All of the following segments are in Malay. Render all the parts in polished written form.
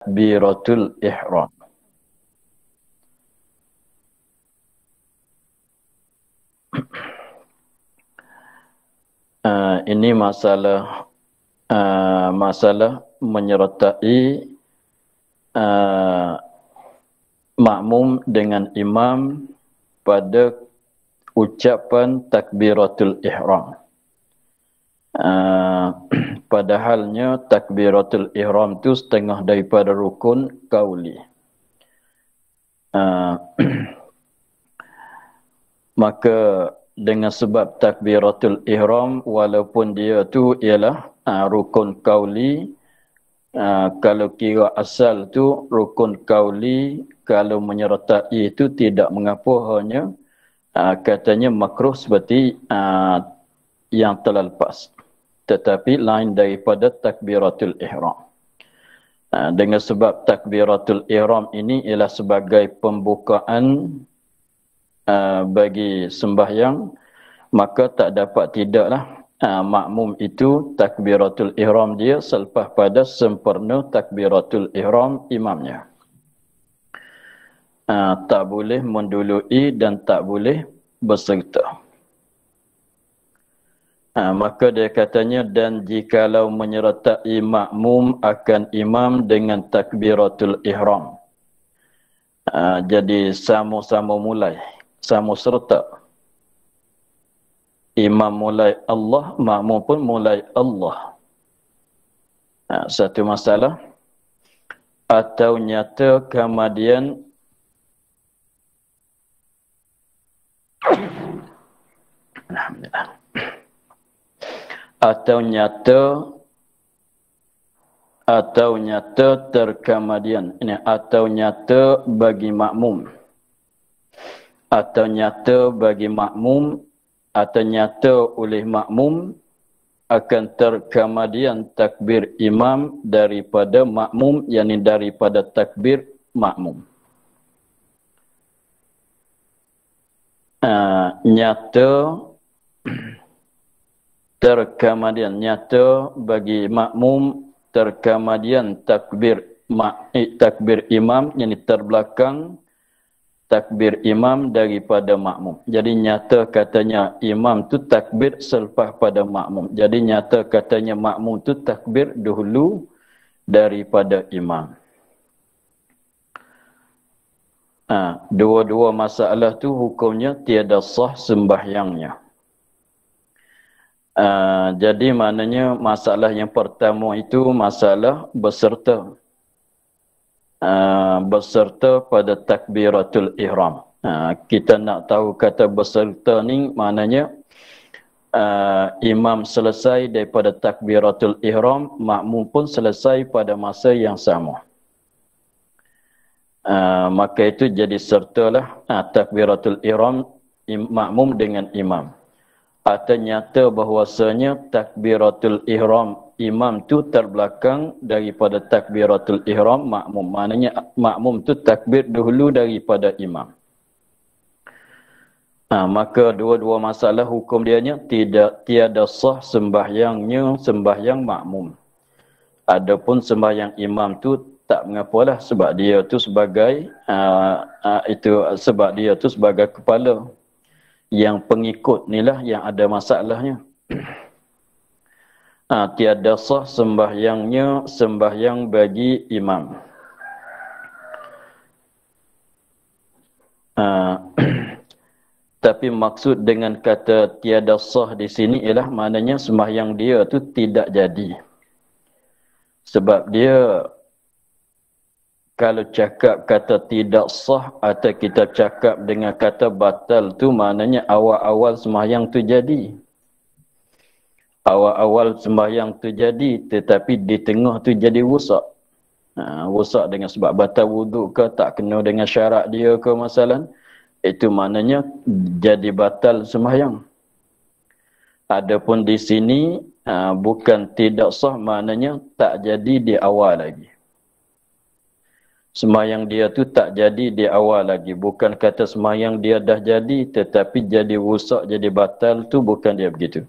takbiratul ihram. Ini masalah menyertai makmum dengan imam pada ucapan takbiratul ihram. Padahalnya takbiratul ihram itu setengah daripada rukun qauli. Maka dengan sebab takbiratul ihram, walaupun dia tu ialah rukun qauli, kalau kira asal tu rukun qauli, kalau menyertai itu tidak mengapa, hanya katanya makruh seperti yang telah lepas, tetapi lain daripada takbiratul ihram. Dengan sebab takbiratul ihram ini ialah sebagai pembukaan bagi sembahyang, maka tak dapat tidaklah makmum itu takbiratul ihram dia selepas pada sempurna takbiratul ihram imamnya. Tak boleh mendului dan tak boleh berserta. Maka dia katanya, dan jikalau menyertai makmum akan imam dengan takbiratul ihram, jadi sama-sama mulai, sama serta. Imam mulai Allah, makmum pun mulai Allah. Satu masalah. Atau nyata kemudian alhamdulillah. Atau nyata terkemudian. Ini atau nyata bagi makmum. Atau nyata bagi makmum, atau nyata oleh makmum akan terkemudian takbir imam daripada makmum, yakni daripada takbir makmum. Nyata terkemudian, nyata bagi makmum terkemudian takbir imam, yakni terbelakang takbir imam daripada makmum. Jadi nyata katanya imam tu takbir selepas pada makmum. Jadi nyata katanya makmum tu takbir dahulu daripada imam. Dua-dua masalah tu hukumnya tiada sah sembahyangnya. Jadi maknanya masalah yang pertama itu masalah berserta. Berserta pada takbiratul ihram. Kita nak tahu kata berserta ni maknanya imam selesai daripada takbiratul ihram, makmum pun selesai pada masa yang sama. Maka itu jadi sertalah takbiratul ihram makmum dengan imam. Atau nyata bahwasanya takbiratul ihram imam tu terbelakang daripada takbiratul ihram makmum. Maknanya makmum tu takbir dahulu daripada imam. Maka dua-dua masalah hukum dianya tiada sah sembahyangnya, sembahyang makmum. Adapun sembahyang imam tu tak mengapalah, sebab dia tu sebagai sebab dia tu sebagai kepala. Yang pengikut inilah yang ada masalahnya. Tiada sah sembahyangnya, sembahyang bagi imam. Tapi maksud dengan kata tiada sah di sini ialah maknanya sembahyang dia tu tidak jadi. Sebab dia kalau cakap kata tidak sah atau kita cakap dengan kata batal tu maknanya awal-awal sembahyang tu jadi. Awal-awal sembahyang tu jadi, tetapi di tengah tu jadi rosak. Rosak dengan sebab batal wuduk ke, tak kena dengan syarat dia ke masalah. Itu maknanya jadi batal sembahyang. Adapun di sini bukan tidak sah, maknanya tak jadi di awal lagi. Sembahyang dia tu tak jadi di awal lagi. Bukan kata sembahyang dia dah jadi, tetapi jadi rosak, jadi batal tu bukan dia begitu.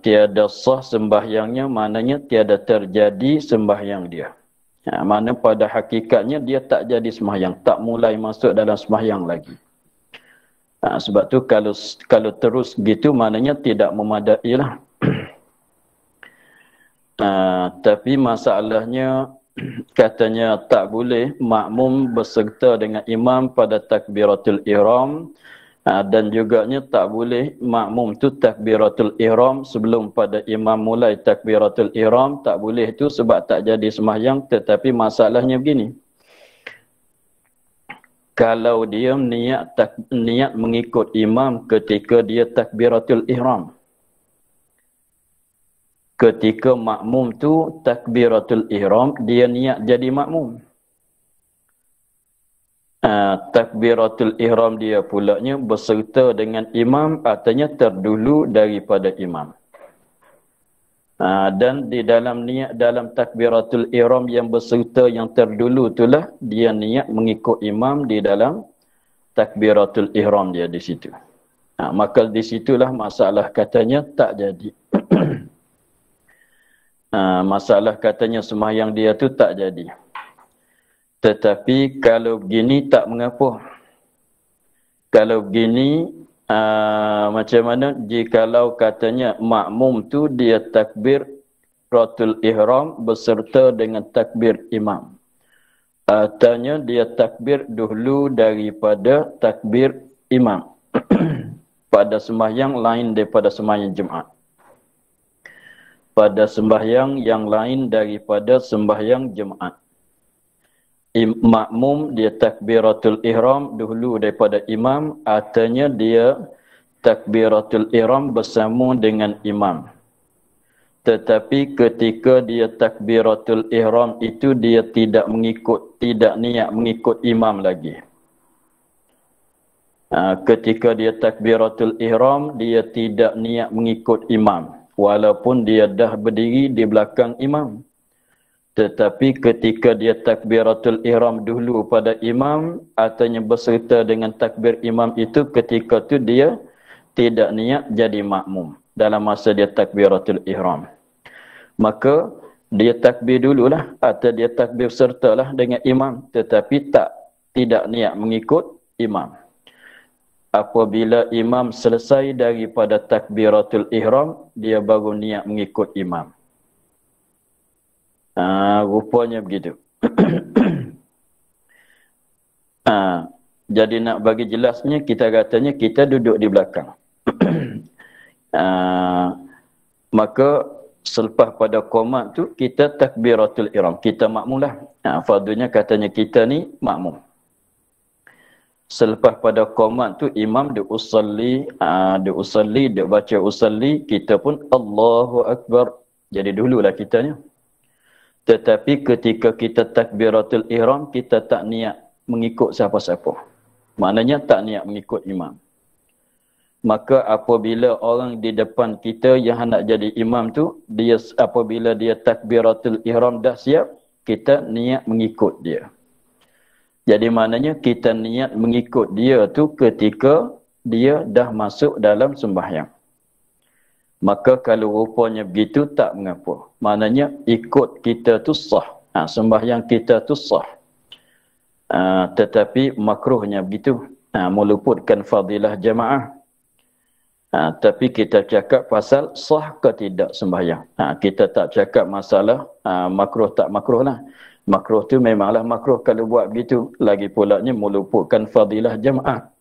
Tiada sah sembahyangnya, maknanya tiada terjadi sembahyang dia. Mana pada hakikatnya dia tak jadi sembahyang, tak mulai masuk dalam sembahyang lagi. Sebab tu kalau terus gitu maknanya tidak memadai lah. Tapi masalahnya katanya tak boleh makmum berserta dengan imam pada takbiratul ihram, dan juganya tak boleh makmum tu takbiratul ihram sebelum pada imam mulai takbiratul ihram, tak boleh tu sebab tak jadi sembahyang. Tetapi masalahnya begini, kalau dia niat mengikut imam ketika dia takbiratul ihram, ketika makmum tu takbiratul ihram, dia niat jadi makmum. Takbiratul ihram dia pulaknya berserta dengan imam, artinya terdulu daripada imam. Dan di dalam niat dalam takbiratul ihram yang berserta yang terdulu itulah dia niat mengikut imam di dalam takbiratul ihram dia di situ. Maka di situlah masalah katanya tak jadi. Masalah katanya sembahyang dia tu tak jadi. Tetapi kalau begini tak mengapa. Kalau begini macam mana jikalau katanya makmum tu dia takbiratul ihram berserta dengan takbir imam. Artinya dia takbir dahulu daripada takbir imam pada sembahyang lain daripada sembahyang Jumaat. Pada sembahyang yang lain daripada sembahyang Jumaat. Makmum dia takbiratul ihram dahulu daripada imam, artinya dia takbiratul ihram bersama dengan imam. Tetapi ketika dia takbiratul ihram itu dia tidak niat mengikut imam lagi. Ketika dia takbiratul ihram dia tidak niat mengikut imam walaupun dia dah berdiri di belakang imam. Tetapi ketika dia takbiratul ihram dulu pada imam, artinya berserta dengan takbir imam itu, ketika tu dia tidak niat jadi makmum dalam masa dia takbiratul ihram. Maka dia takbir dululah atau dia takbir sertalah dengan imam, tetapi tidak niat mengikut imam. Apabila imam selesai daripada takbiratul ihram, dia baru niat mengikut imam. Rupanya begitu. Jadi nak bagi jelasnya, kita katanya kita duduk di belakang. Maka selepas pada qomat tu kita takbiratul ihram, kita makmumlah. Fardunya katanya kita ni makmum. Selepas pada qomat tu imam dia usalli, dia baca usalli, kita pun Allahu Akbar. Jadi dululah kitanya. Tetapi ketika kita takbiratul ihram, kita tak niat mengikut siapa-siapa. Maknanya tak niat mengikut imam. Maka apabila orang di depan kita yang nak jadi imam tu, apabila dia takbiratul ihram dah siap, kita niat mengikut dia. Jadi maknanya kita niat mengikut dia tu ketika dia dah masuk dalam sembahyang. Maka kalau rupanya begitu tak mengapa. Maknanya ikut kita tu sah. Sembahyang kita tu sah. Tetapi makruhnya begitu. Meluputkan fadilah jamaah. Tapi kita cakap pasal sah ke tidak sembahyang. Kita tak cakap masalah makruh tak makruh lah. Makruh tu memanglah makruh kalau buat begitu. Lagi pulaknya meluputkan fadilah jamaah.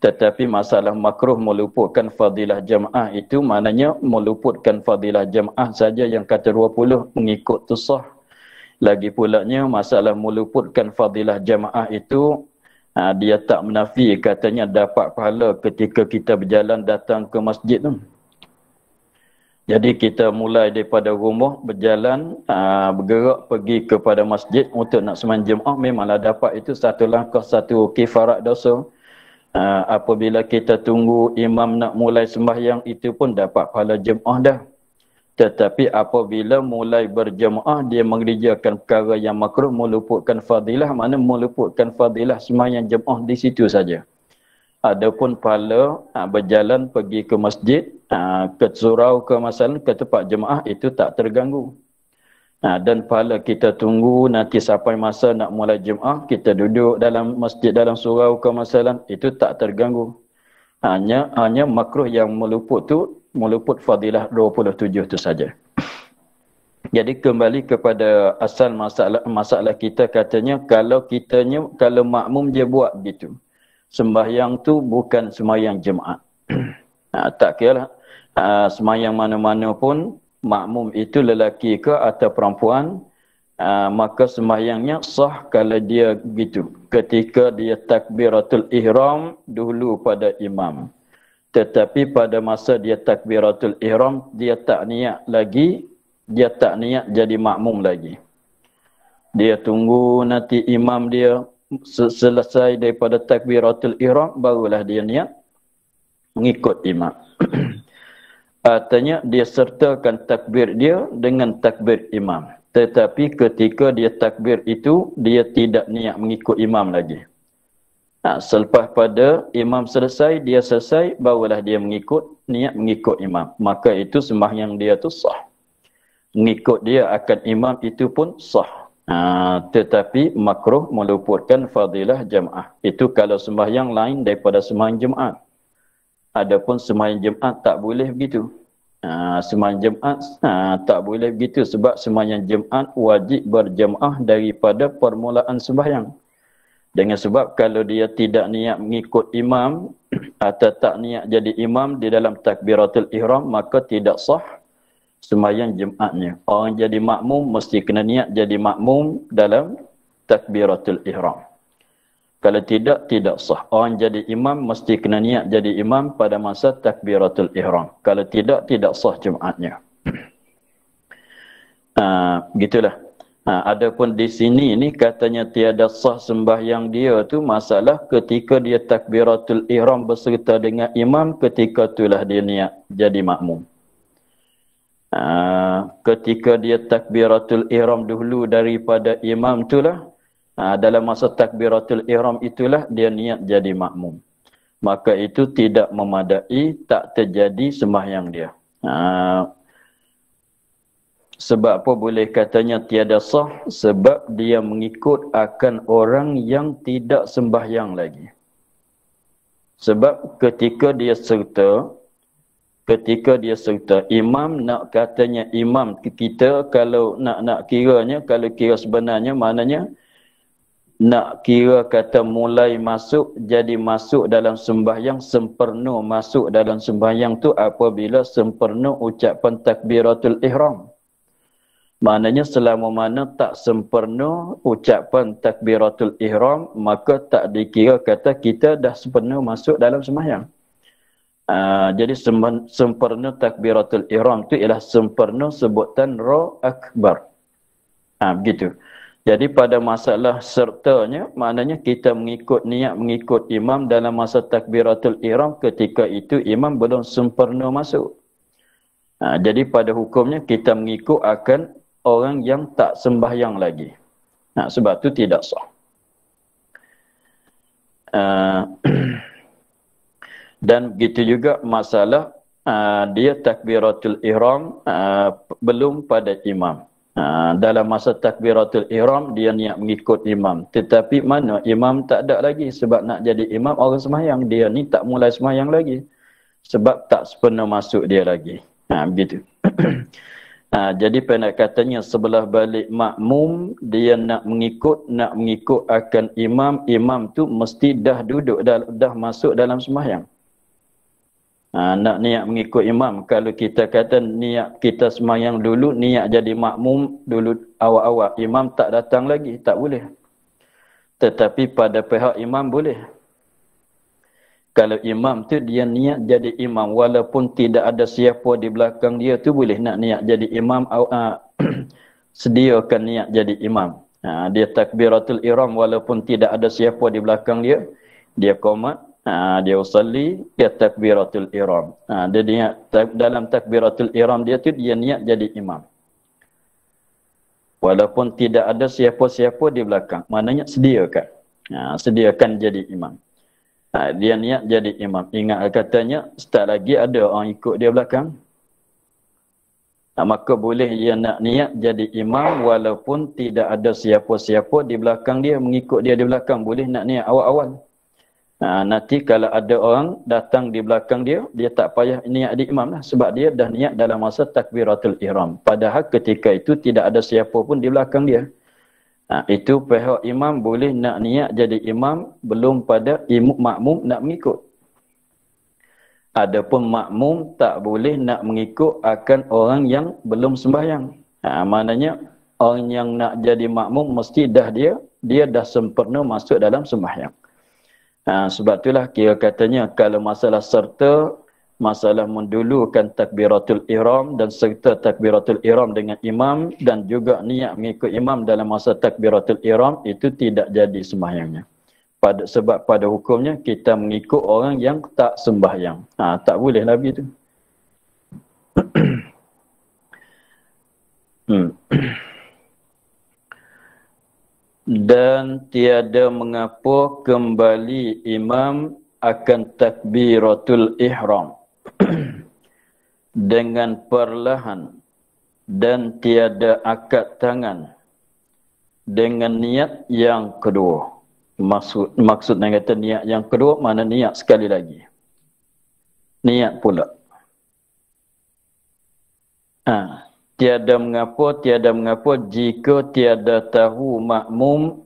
Tetapi masalah makruh meluputkan fadilah jamaah itu maknanya meluputkan fadilah jamaah saja yang kata 20 mengikut tu sah. Lagi pulaknya masalah meluputkan fadilah jamaah itu dia tak menafi katanya dapat pahala ketika kita berjalan datang ke masjid tu. Jadi kita mulai daripada rumah berjalan bergerak pergi kepada masjid untuk nak sembahyang jemaah, memanglah dapat itu satu langkah, satu kifarat dosa. Apabila kita tunggu imam nak mulai sembahyang itu pun dapat pahala jemaah dah. Tetapi apabila mulai berjemaah dia mengerjakan perkara yang makruh meluputkan fadilah, mana meluputkan fadilah sembahyang jemaah di situ saja. Adapun pahala berjalan pergi ke masjid, ke surau ke masalah ke tempat jemaah itu tak terganggu. Dan pahala kita tunggu nanti sampai masa nak mulai Jumaat, kita duduk dalam masjid, dalam surau ke masalah, itu tak terganggu. Hanya makruh yang meluput fadilah 27 tu saja. Jadi kembali kepada asal masalah kita, katanya kalau makmum dia buat gitu, sembahyang tu bukan sembahyang Jumaat. Tak kira sembahyang mana-mana pun, makmum itu lelaki ke atau perempuan, maka sembahyangnya sah kalau dia gitu. Ketika dia takbiratul ihram dulu pada imam. Tetapi pada masa dia takbiratul ihram, dia tak niat lagi, dia tak niat jadi makmum lagi. Dia tunggu nanti imam dia selesai daripada takbiratul ihram, barulah dia niat mengikut imam. Artinya dia sertakan takbir dia dengan takbir imam. Tetapi ketika dia takbir itu, dia tidak niat mengikut imam lagi. Selepas pada imam selesai, dia selesai, barulah dia niat mengikut imam. Maka itu sembahyang dia tu sah. Mengikut dia akan imam itu pun sah. Tetapi makruh meluputkan fadilah jamaah. Itu kalau sembahyang lain daripada sembahyang Jumaat. Adapun sembahyang Jumaat tak boleh begitu. Sembahyang Jumaat tak boleh begitu sebab sembahyang Jumaat wajib berjamaah daripada permulaan sembahyang. Dengan sebab kalau dia tidak niat mengikut imam atau tak niat jadi imam di dalam takbiratul ihram, maka tidak sah sembahyang Jumaatnya. Orang jadi makmum mesti kena niat jadi makmum dalam takbiratul ihram. Kalau tidak, tidak sah. Orang jadi imam mesti kena niat jadi imam pada masa takbiratul ihram. Kalau tidak, tidak sah Jumaatnya. Gitulah. Adapun di sini ni katanya tiada sah sembahyang dia tu, masalah ketika dia takbiratul ihram berserta dengan imam, ketika itulah dia niat jadi makmum. Ketika dia takbiratul ihram dahulu daripada imam itulah, dalam masa takbiratul ihram itulah dia niat jadi makmum. Maka itu tidak memadai, tak terjadi sembahyang dia. Sebab apa boleh katanya tiada sah? Sebab dia mengikut akan orang yang tidak sembahyang lagi. Sebab ketika dia serta, imam nak katanya imam kita, kalau nak kiranya, kalau kira sebenarnya maknanya nak kira kata mulai masuk, jadi masuk dalam sembahyang, sempurna masuk dalam sembahyang tu apabila sempurna ucapan takbiratul ihram. Maknanya selama mana tak sempurna ucapan takbiratul ihram, maka tak dikira kata kita dah sempurna masuk dalam sembahyang. Jadi sempurna takbiratul ihram tu ialah sempurna sebutan Allahu Akbar. Begitu. Jadi pada masalah sertanya, maknanya kita niat mengikut imam dalam masa takbiratul ihram, ketika itu imam belum sempurna masuk. Jadi pada hukumnya kita mengikut akan orang yang tak sembahyang lagi. Sebab tu tidak sah. Dan begitu juga masalah dia takbiratul ihram belum pada imam. Dalam masa takbiratul ihram dia niat mengikut imam, tetapi mana imam tak ada lagi, sebab nak jadi imam orang sembahyang, dia ni tak mulai sembahyang lagi sebab tak sempurna masuk dia lagi. Begitu. Jadi pendek katanya sebelah balik makmum, dia nak mengikut akan imam tu mesti dah duduk, dah masuk dalam sembahyang. Nak niat mengikut imam, kalau kita kata niat kita sembahyang dulu, niat jadi makmum dulu awal-awal, imam tak datang lagi, tak boleh. Tetapi pada pihak imam boleh. Kalau imam tu dia niat jadi imam, walaupun tidak ada siapa di belakang dia tu, boleh nak niat jadi imam, sediakan niat jadi imam. Dia takbiratul ihram walaupun tidak ada siapa di belakang dia, dia qomat, dia usalli, dia takbiratul ihram. Dia niat dalam takbiratul ihram dia tu dia niat jadi imam. Walaupun tidak ada siapa-siapa di belakang, maknanya sediakan. Sediakan jadi imam. Dia niat jadi imam. Ingat katanya, start lagi ada orang ikut dia belakang. Maka boleh dia nak niat jadi imam walaupun tidak ada siapa-siapa di belakang dia, mengikut dia di belakang. Boleh nak niat awal-awal. Nanti kalau ada orang datang di belakang dia, dia tak payah niat di imam lah. Sebab dia dah niat dalam masa takbiratul ihram. Padahal ketika itu tidak ada siapa pun di belakang dia. Itu pihak imam boleh nak niat jadi imam belum pada makmum nak mengikut. Adapun makmum tak boleh nak mengikut akan orang yang belum sembahyang. Maknanya orang yang nak jadi makmum mesti dah dia dah sempurna masuk dalam sembahyang. Sebab itulah kira katanya kalau masalah serta, masalah mendulukan takbiratul ihram dan serta takbiratul ihram dengan imam dan juga niat mengikut imam dalam masa takbiratul ihram itu tidak jadi sembahyangnya. Sebab pada hukumnya kita mengikut orang yang tak sembahyang. Tak boleh lah begitu. Dan tiada mengapa kembali imam akan takbiratul ihram dengan perlahan dan tiada akad tangan dengan niat yang kedua. Maksud yang kata niat yang kedua, mana niat sekali lagi. Niat pula. Tiada mengapa jika tiada tahu makmum.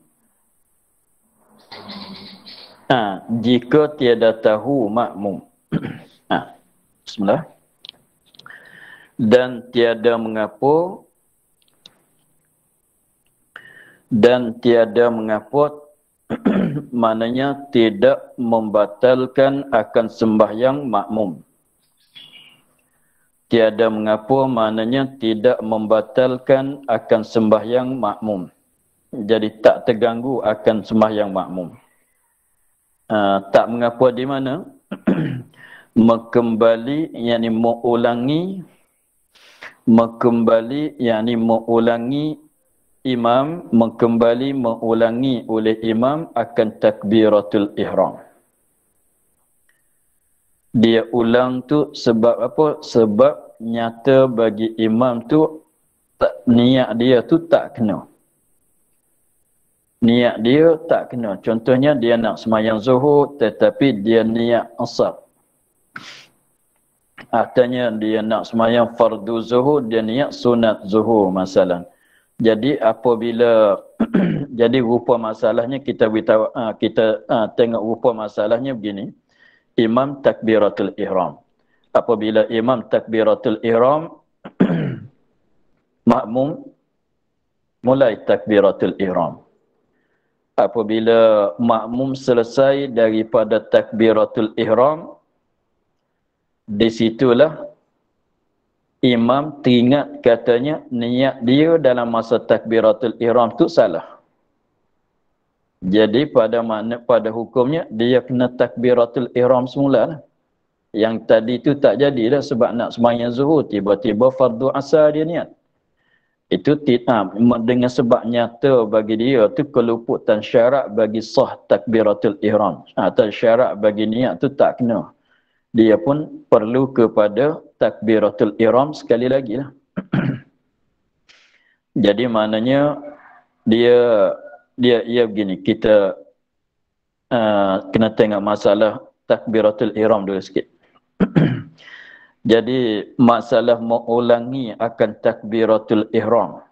Jika tiada tahu makmum. Bismillah. Dan tiada mengapa maknanya tidak membatalkan akan sembahyang makmum. Tiada mengapa maknanya tidak membatalkan akan sembahyang makmum. Jadi tak terganggu akan sembahyang makmum. Tak mengapa di mana? Mengembali, yakni mengulangi imam, mengulangi oleh imam akan takbiratul ihram. Dia ulang tu sebab apa? Sebab nyata bagi imam tu niat dia tu tak kena. Niat dia tak kena. Contohnya dia nak sembahyang zuhur tetapi dia niat asar. Artinya dia nak sembahyang fardu zuhur, dia niat sunat zuhur masalah. Jadi apabila jadi rupa masalahnya kita beritahu, kita tengok rupa masalahnya begini. Imam takbiratul ihram. Apabila imam takbiratul ihram, makmum mulai takbiratul ihram. Apabila makmum selesai daripada takbiratul ihram, di situlah imam teringat katanya niat dia dalam masa takbiratul ihram tu salah. Jadi pada hukumnya dia kena takbiratul ihram semula lah. Yang tadi tu tak jadilah sebab nak sembahyang zuhur, tiba-tiba fardu asar dia niat. Itu dengan sebab nyata bagi dia tu keluputan syarat bagi sah takbiratul ihram. Atau syarat bagi niat tu tak kena. Dia pun perlu kepada takbiratul ihram sekali lagi lah. Jadi maknanya dia begini, kita kena tengok masalah takbiratul ihram dulu sikit. Jadi masalah mengulangi akan takbiratul ihram.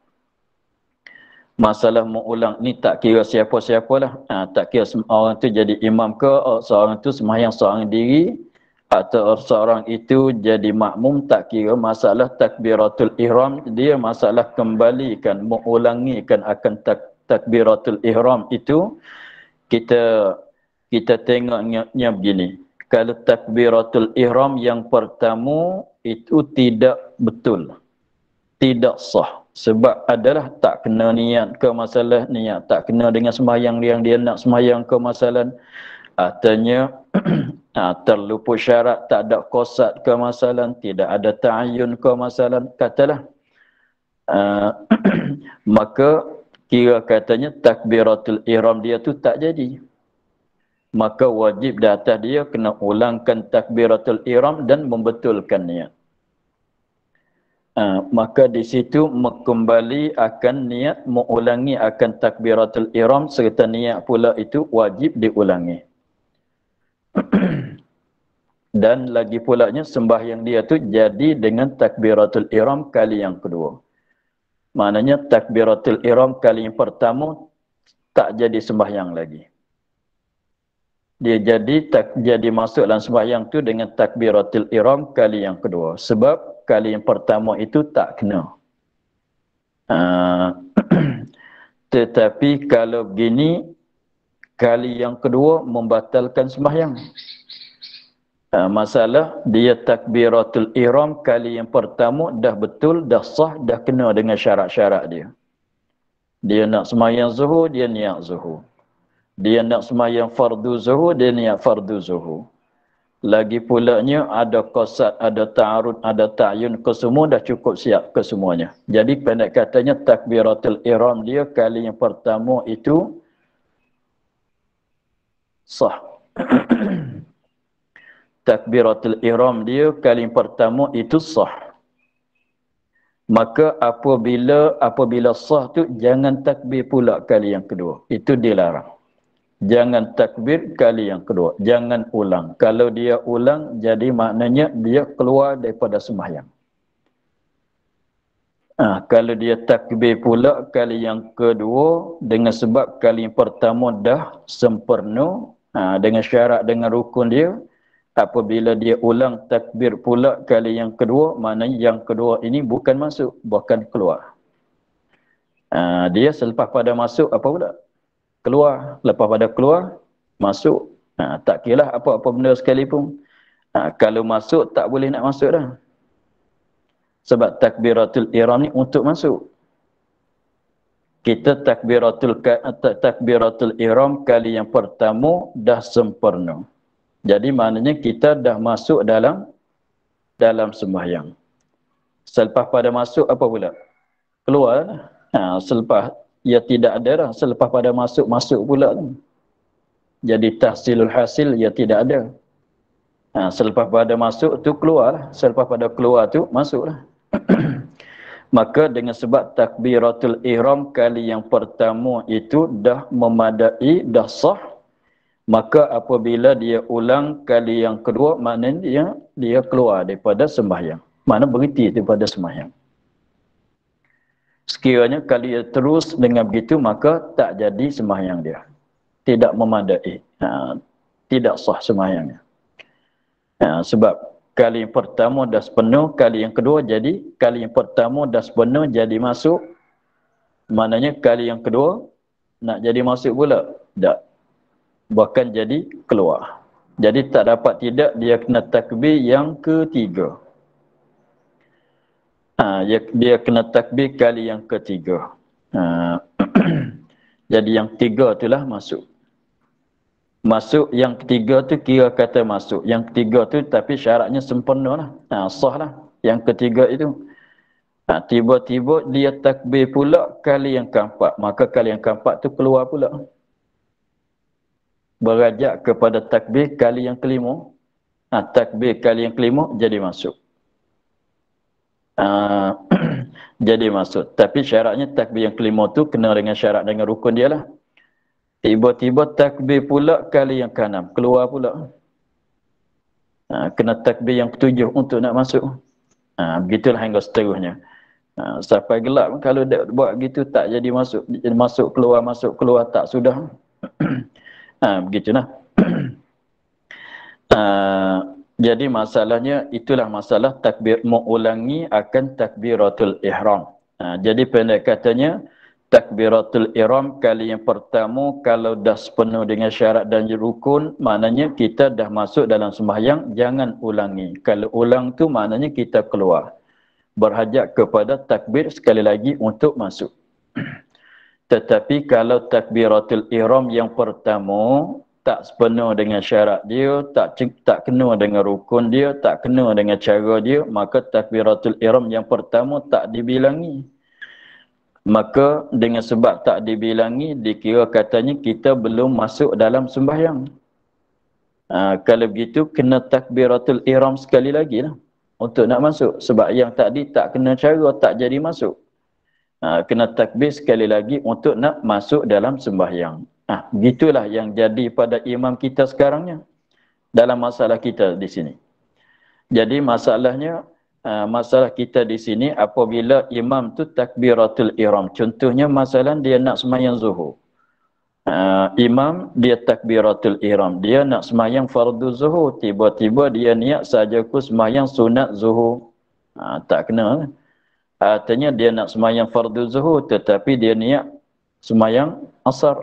Masalah mengulang ni tak kira siapa-siapalah. Tak kira orang tu jadi imam ke, seorang tu sembahyang seorang diri, atau seorang itu jadi makmum, tak kira. Masalah takbiratul ihram dia masalah kembalikan, mengulangikan akan takbiratul ihram itu kita tengoknya begini. Kalau takbiratul ihram yang pertama itu tidak betul, tidak sah, sebab adalah tak kena niat ke masalah niat, tak kena dengan sembahyang yang dia nak sembahyang ke masalah, artinya terluput syarat, tak ada qasad ke masalah, tidak ada ta'ayyun ke masalah, katalah maka kira katanya takbiratul ihram dia tu tak jadi. Maka wajib di atas dia kena ulangkan takbiratul ihram dan membetulkan niat. Maka di situ kembali akan niat mengulangi akan takbiratul ihram serta niat pula itu wajib diulangi. Dan lagi pulanya sembahyang dia tu jadi dengan takbiratul ihram kali yang kedua. Maknanya takbiratul ihram kali yang pertama tak jadi sembahyang lagi. Dia jadi masuk dalam sembahyang tu dengan takbiratul ihram kali yang kedua. Sebab kali yang pertama itu tak kena. Tetapi kalau begini, kali yang kedua membatalkan sembahyang. Masalah dia takbiratul ihram kali yang pertama dah betul, dah sah, dah kena dengan syarat-syarat dia. Dia nak sembahyang zuhur, dia niat zuhur. Dia nak sembahyang fardu zuhur, dia niat fardu zuhur. Lagi pulanya ada qasad, ada ta'arud, ada ta'yun, kesemua dah cukup siap kesemuanya. Jadi pendek katanya takbiratul ihram dia kali yang pertama itu sah. Takbiratul ihram dia kali yang pertama itu sah. Maka apabila sah tu jangan takbir pula kali yang kedua. Itu dilarang. Jangan takbir kali yang kedua. Jangan ulang. Kalau dia ulang, jadi maknanya dia keluar daripada sembahyang. Kalau dia takbir pula kali yang kedua, dengan sebab kali yang pertama dah sempurna, dengan syarat, dengan rukun dia, apabila dia ulang takbir pula kali yang kedua, maknanya yang kedua ini bukan masuk, bukan keluar. Dia selepas pada masuk, apa pula? Keluar. Lepas pada keluar, masuk. Tak kira apa-apa benda sekalipun. Kalau masuk, tak boleh nak masuk dah. Sebab takbiratul ihram ni untuk masuk. Kita takbiratul ihram kali yang pertama dah sempurna. Jadi maknanya kita dah masuk dalam sembahyang. Selepas pada masuk, apa pula? Keluar. Selepas ia tidak ada dah. Selepas pada masuk pula. Jadi tahsilul hasil ia tidak ada. Selepas pada masuk tu keluar. Selepas pada keluar tu masuklah. Maka dengan sebab takbiratul ihram kali yang pertama itu dah memadai, dah sah, maka apabila dia ulang kali yang kedua, maknanya dia keluar daripada sembahyang. Maknanya berhenti daripada sembahyang. Sekiranya kalau dia terus dengan begitu, maka tak jadi sembahyang dia. Tidak memadai. Tidak sah sembahyangnya. Sebab kali yang pertama dah sepenuh, kali yang kedua jadi, kali yang pertama dah sepenuh jadi masuk, maknanya kali yang kedua nak jadi masuk pula? Tak. Bahkan jadi keluar. Jadi tak dapat tidak, dia kena takbir yang ketiga. Dia kena takbir kali yang ketiga. Jadi yang tiga itulah masuk. Masuk yang ketiga tu kira kata masuk. Yang ketiga tu tapi syaratnya sempurna lah. Sah lah. Yang ketiga itu. Tiba-tiba dia takbir pula kali yang keempat. Maka kali yang keempat tu keluar pula. Berajak kepada takbir kali yang kelima. Takbir kali yang kelima jadi masuk. Jadi masuk. Tapi syaratnya takbir yang kelima tu kena dengan syarat dengan rukun dia lah. Tiba-tiba takbir pula kali yang keenam. Keluar pula. Kena takbir yang ketujuh untuk nak masuk. Begitulah hingga seterusnya. Sampai gelap. Kalau buat begitu tak jadi masuk. Jadi masuk keluar tak sudah. Begitulah. Jadi masalahnya itulah masalah takbir mengulangi akan takbiratul ihram. Jadi pendek katanya takbiratul ihram kali yang pertama kalau dah sepenuh dengan syarat dan rukun, maknanya kita dah masuk dalam sembahyang, jangan ulangi. Kalau ulang tu maknanya kita keluar. Berhajat kepada takbir sekali lagi untuk masuk. Tetapi kalau takbiratul ihram yang pertama tak sepenuh dengan syarat dia, tak kena dengan rukun dia, tak kena dengan cara dia, maka takbiratul ihram yang pertama tak dibilangi. Maka dengan sebab tak dibilangi, dikira katanya kita belum masuk dalam sembahyang. Kalau begitu, kena takbiratul ihram sekali lagi lah. untuk nak masuk. Sebab yang tadi tak kena cara, tak jadi masuk. Kena takbir sekali lagi untuk nak masuk dalam sembahyang. Begitulah yang jadi pada imam kita sekarangnya. Dalam masalah kita di sini. Jadi masalahnya, masalah kita di sini apabila imam tu takbiratul ihram. Contohnya masalah dia nak sembahyang zuhur. Imam dia takbiratul ihram. Dia nak sembahyang fardu zuhur. Tiba-tiba dia niat saja ku sembahyang sunat zuhur. Tak kena. Artinya dia nak sembahyang fardu zuhur tetapi dia niat sembahyang asar.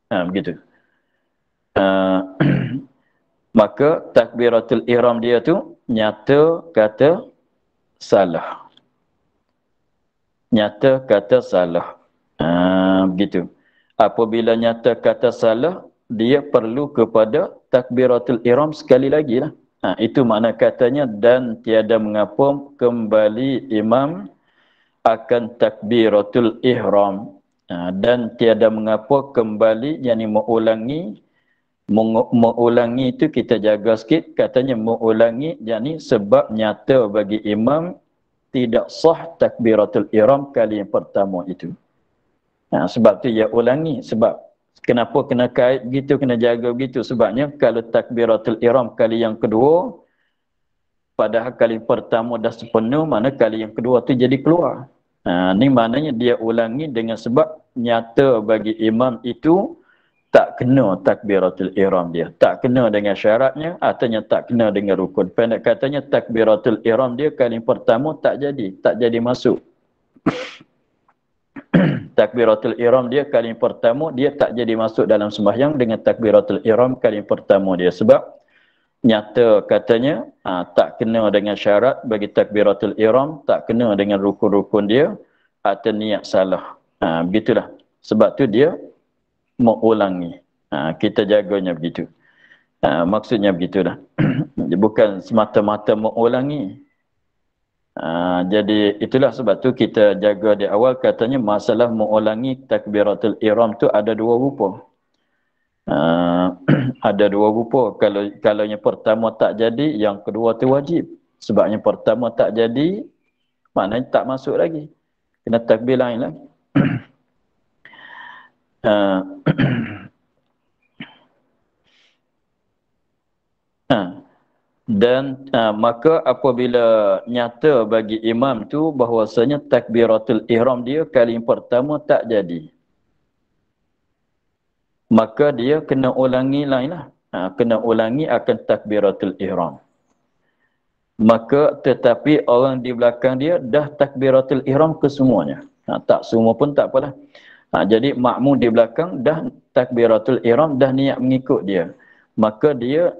Begitu. Maka takbiratul ihram dia tu nyata kata salah. Nyata kata salah. Begitu. Apabila nyata kata salah, dia perlu kepada takbiratul ihram sekali lagi lah. Itu makna katanya dan tiada mengapa kembali imam akan takbiratul ihram. Dan tiada mengapa kembali, yakni mengulangi itu kita jaga sikit, katanya mengulangi, yakni sebab nyata bagi imam tidak sah takbiratul ihram kali yang pertama itu. Sebab tu ia ulangi. Sebab kenapa kena kait begitu, kena jaga begitu? Sebabnya kalau takbiratul ihram kali yang kedua, padahal kali pertama dah sepenuh, mana kali yang kedua tu jadi keluar. Ni maknanya dia ulangi dengan sebab nyata bagi imam itu tak kena takbiratul ihram dia. Tak kena dengan syaratnya, artinya tak kena dengan rukun. Pendek katanya takbiratul ihram dia kali pertama tak jadi masuk. Takbiratul ihram dia kali pertama dia tak jadi masuk dalam sembahyang dengan takbiratul ihram kali pertama dia. Sebab nyata katanya tak kena dengan syarat bagi takbiratul ihram, tak kena dengan rukun-rukun dia, atau niat salah. Begitulah. Sebab tu dia mengulangi. Kita jaganya begitu. Maksudnya begitulah. Bukan semata-mata mengulangi. Jadi itulah sebab tu kita jaga di awal katanya masalah mengulangi takbiratul ihram tu ada dua rupa. Ada dua rupa. Kalau yang pertama tak jadi, yang kedua tu wajib. Sebab yang pertama tak jadi, maknanya tak masuk lagi. Kena takbir lain lagi. Dan maka apabila nyata bagi imam tu bahwasanya takbiratul ihram dia kali pertama tak jadi, maka dia kena ulangi lain lah. Kena ulangi akan takbiratul ihram. Maka tetapi orang di belakang dia dah takbiratul ihram kesemuanya. Tak semua pun tak apalah. Jadi makmum di belakang dah takbiratul ihram, dah niat mengikut dia. Maka dia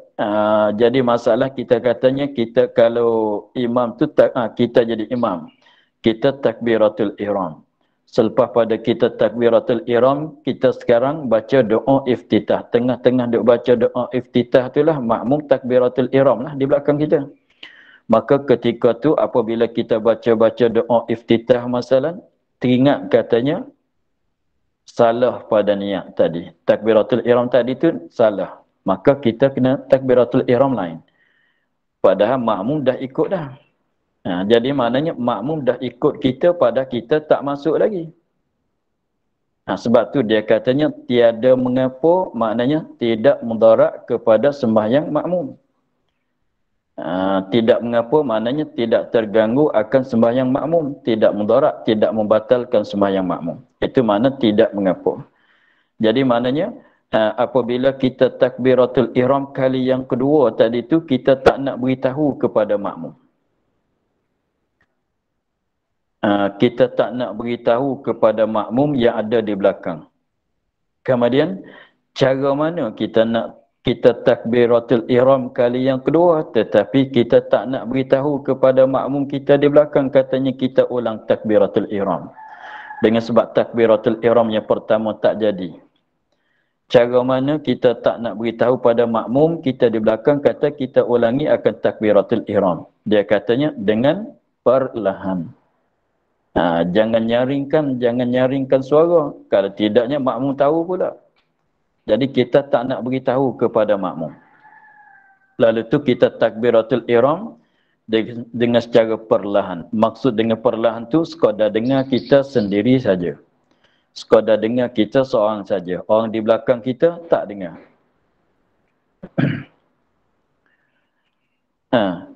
jadi masalah kita katanya, kita kalau imam tu kita jadi imam, kita takbiratul ihram. Selepas pada kita takbiratul ihram, kita sekarang baca doa iftitah. Tengah-tengah duk baca doa iftitah itulah makmum takbiratul ihram lah di belakang kita. Maka ketika tu apabila kita baca-baca doa iftitah masalah, teringat katanya salah pada niat tadi. Takbiratul ihram tadi tu salah. Maka kita kena takbiratul ihram lain. Padahal makmum dah ikut dah. Jadi maknanya makmum dah ikut kita pada kita tak masuk lagi. Sebab tu dia katanya tiada mengapa, maknanya tidak mudarat kepada sembahyang makmum. Tidak mengapa maknanya tidak terganggu akan sembahyang makmum. Tidak mudarat, tidak membatalkan sembahyang makmum. Itu makna tidak mengapa. Jadi maknanya apabila kita takbiratul ihram kali yang kedua tadi tu, kita tak nak beritahu kepada makmum. Kita tak nak beritahu kepada makmum yang ada di belakang. Kemudian cara mana kita takbiratul ihram kali yang kedua tetapi kita tak nak beritahu kepada makmum kita di belakang, katanya kita ulang takbiratul ihram. Dengan sebab takbiratul ihram yang pertama tak jadi. Cara mana kita tak nak beritahu pada makmum kita di belakang, kata kita ulangi akan takbiratul ihram. Dia katanya dengan perlahan. Jangan nyaringkan suara. Kalau tidaknya makmum tahu pula. Jadi kita tak nak beritahu kepada makmum. Lalu tu kita takbiratul ihram. dengan secara perlahan. Maksud dengan perlahan tu sekadar dengar kita sendiri saja. Sekadar dengar kita seorang saja. Orang di belakang kita tak dengar. Ha.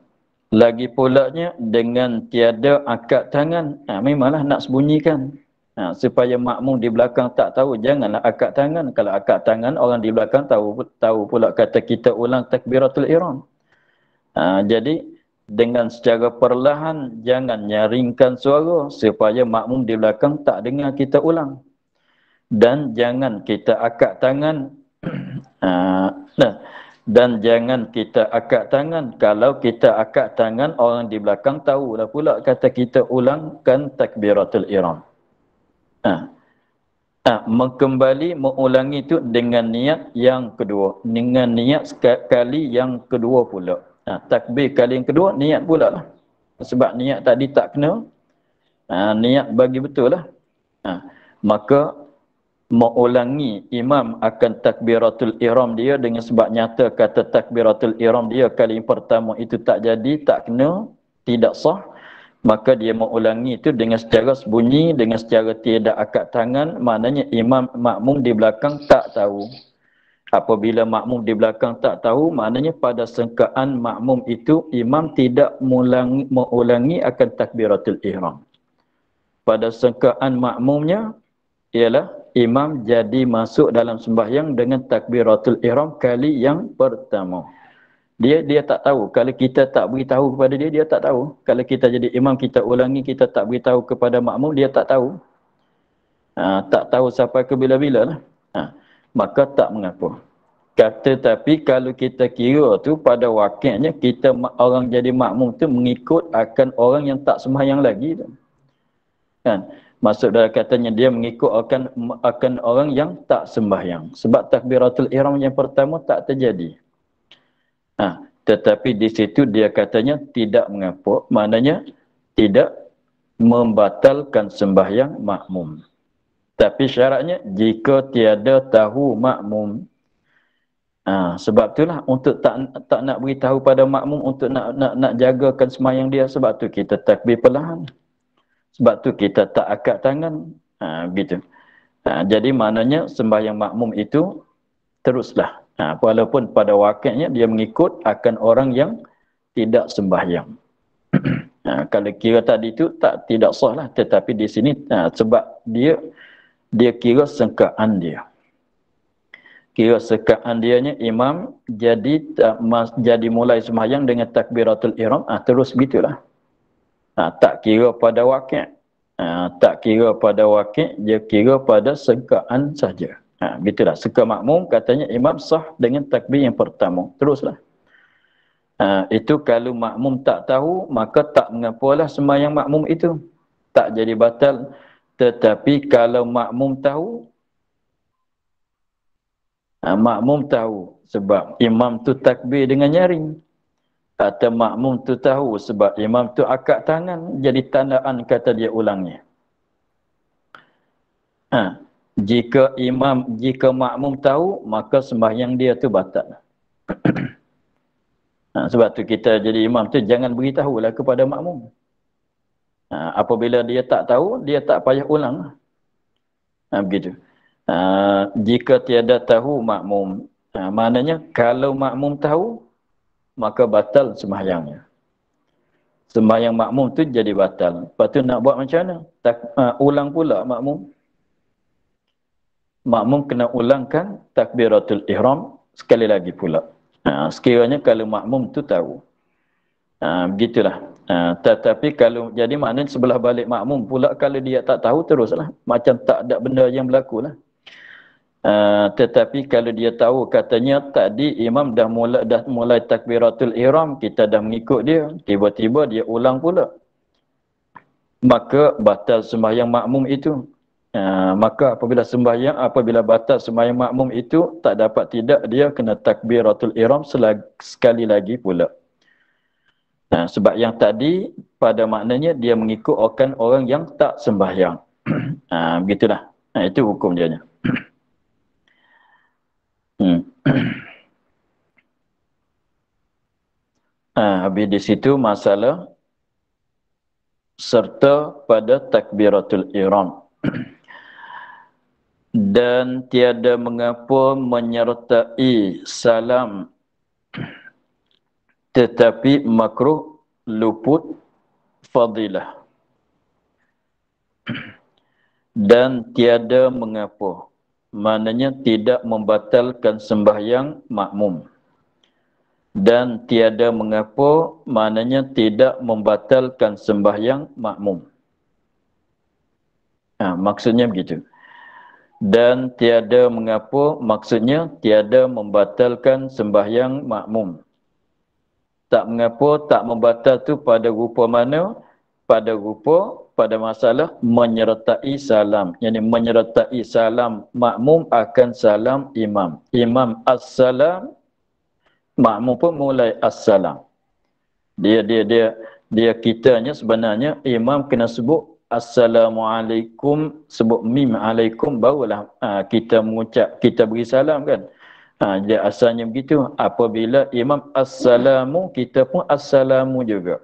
Lagi pulanya dengan tiada akad tangan. Memanglah nak sembunyikan. Supaya makmum di belakang tak tahu, janganlah akad tangan. Kalau akad tangan, orang di belakang tahu pula kata kita ulang takbiratul ihram. Jadi dengan secara perlahan jangan nyaringkan suara supaya makmum di belakang tak dengar kita ulang. Dan jangan kita akad tangan. Dan jangan kita akad tangan. Kalau kita akad tangan, orang di belakang tahulah pula kata kita ulangkan takbiratul ihram. Kembali mengulangi itu dengan niat yang kedua. Dengan niat kali yang kedua pula. Takbir kali yang kedua, niat pula lah. Sebab niat tadi tak kena, niat bagi betul lah. Maka mengulangi imam akan takbiratul ihram dia dengan sebab nyata kata takbiratul ihram dia kali yang pertama itu tak jadi, tak kena, tidak sah, maka dia mengulangi itu dengan secara sembunyi, dengan secara tiada akad tangan, maknanya imam makmum di belakang tak tahu. Apabila makmum di belakang tak tahu, maknanya pada sangkaan makmum itu imam tidak mengulangi akan takbiratul ihram. Pada sangkaan makmumnya ialah imam jadi masuk dalam sembahyang dengan takbiratul ihram kali yang pertama. Dia tak tahu. Kalau kita tak beritahu kepada dia, dia tak tahu. Kalau kita jadi imam, kita ulangi, kita tak beritahu kepada makmum, dia tak tahu. Tak tahu sampai ke bila-bila lah. Maka tak mengapa. Tetapi kalau kita kira tu pada wakilnya, kita orang jadi makmum tu mengikut akan orang yang tak sembahyang lagi tu. Kan? Maksud dalam katanya dia mengikut akan orang yang tak sembahyang. Sebab takbiratul ihram yang pertama tak terjadi. Tetapi di situ dia katanya tidak mengapa. Maknanya tidak membatalkan sembahyang makmum. Tapi syaratnya jika tiada tahu makmum. Sebab itulah untuk tak nak beritahu pada makmum untuk nak jagakan sembahyang dia. Sebab tu kita takbir perlahan. Sebab tu kita tak akad tangan. Begitu. Jadi maknanya sembahyang makmum itu teruslah. Walaupun pada wakilnya dia mengikut akan orang yang tidak sembahyang. Kalau kira tadi itu tidak sah lah. Tetapi di sini sebab dia kira sangkaan dia. Kira sangkaan dianya imam jadi mulai sembahyang dengan takbiratul ihram. Terus begitulah. Tak kira pada wakil. Tak kira pada wakil, dia kira pada sangkaan saja. Begitulah. Seka makmum katanya imam sah dengan takbir yang pertama. Teruslah. Itu kalau makmum tak tahu, maka tak mengapalah sembahyang makmum itu. Tak jadi batal. Tetapi kalau makmum tahu, makmum tahu sebab imam tu takbir dengan nyaring. Atau makmum tu tahu sebab imam tu akad tangan, jadi tandaan kata dia ulangnya. Jika makmum tahu, maka sembahyang dia tu batal. Sebab tu kita jadi imam tu jangan beritahulah kepada makmum. Apabila dia tak tahu, dia tak payah ulang. Begitu. Jika tiada tahu makmum, maknanya kalau makmum tahu, maka batal sembahyangnya. Sembahyang makmum tu jadi batal. Lepas tu nak buat macam mana? Ulang pula makmum. Makmum kena ulangkan takbiratul ihram sekali lagi pula. Sekiranya kalau makmum tu tahu. Begitulah. Tetapi kalau jadi maknanya sebelah balik makmum pula kalau dia tak tahu teruslah. Macam tak ada benda yang berlaku lah. Tetapi kalau dia tahu katanya tadi imam dah mulai takbiratul ihram, kita dah mengikut dia, tiba-tiba dia ulang pula, maka batal sembahyang makmum itu. Maka apabila batal sembahyang makmum itu, tak dapat tidak dia kena takbiratul ihram sekali lagi pula. Sebab yang tadi pada maknanya dia mengikut orang yang tak sembahyang. Begitulah. Itu hukum dia. Habis di situ masalah serta pada takbiratul ihram. Dan tiada mengapa menyertai salam tetapi makruh luput fadilah. Dan tiada mengapa, maknanya tidak membatalkan sembahyang makmum. Dan tiada mengapa, maknanya tidak membatalkan sembahyang makmum. Maksudnya begitu. Dan tiada mengapa, maksudnya tiada membatalkan sembahyang makmum. Tak mengapa, tak membatal tu pada rupa mana? Pada rupa, pada masalah menyertai salam. Yang menyertai salam makmum akan salam imam. Imam as-salam, makmum pun mulai as-salam. Dia kitanya sebenarnya imam kena sebut assalamualaikum, sebut mim alaikum, barulah kita mengucap, kita beri salam kan. Dia asalnya begitu. Apabila imam assalamu, kita pun assalamu juga.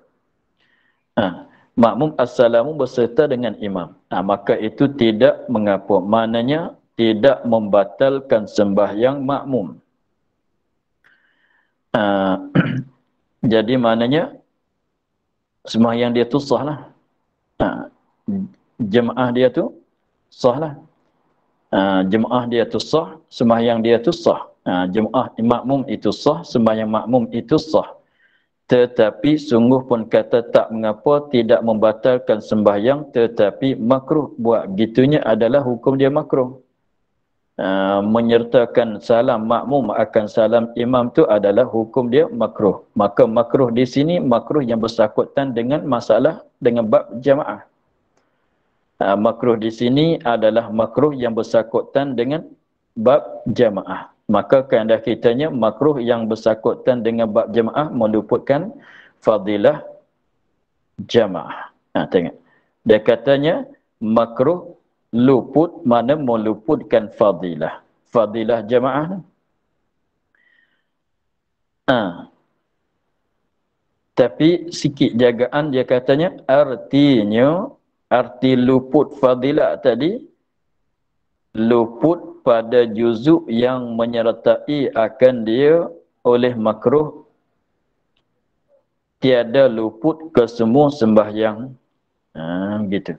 Makmum assalamu berserta dengan imam. Maka itu tidak mengapa. Maknanya tidak membatalkan sembahyang makmum. Jadi maknanya sembahyang dia tu sah lah. Jemaah dia tu sah lah. Jemaah dia tu sah, sembahyang dia tu sah. Jemaah makmum itu sah, sembahyang makmum itu sah. Tetapi sungguh pun kata tak mengapa, tidak membatalkan sembahyang, tetapi makruh. Buat gitunya adalah hukum dia makruh. Menyertakan salam makmum akan salam imam tu adalah hukum dia makruh. Maka makruh di sini makruh yang bersangkutan dengan masalah dengan bab jamaah. Makruh di sini adalah makruh yang bersangkutan dengan bab jamaah. Maka kehendak kitanya makruh yang bersangkutan dengan bab jamaah meluputkan fadilah jamaah. Tengok. Dia katanya makruh luput, mana meluputkan fadilah. Fadilah jamaah. Tapi sikit jagaan dia katanya artinya, arti luput fadilah tadi, luput pada juzuk yang menyertai akan dia oleh makruh, tiada luput ke semua sembahyang. Gitu.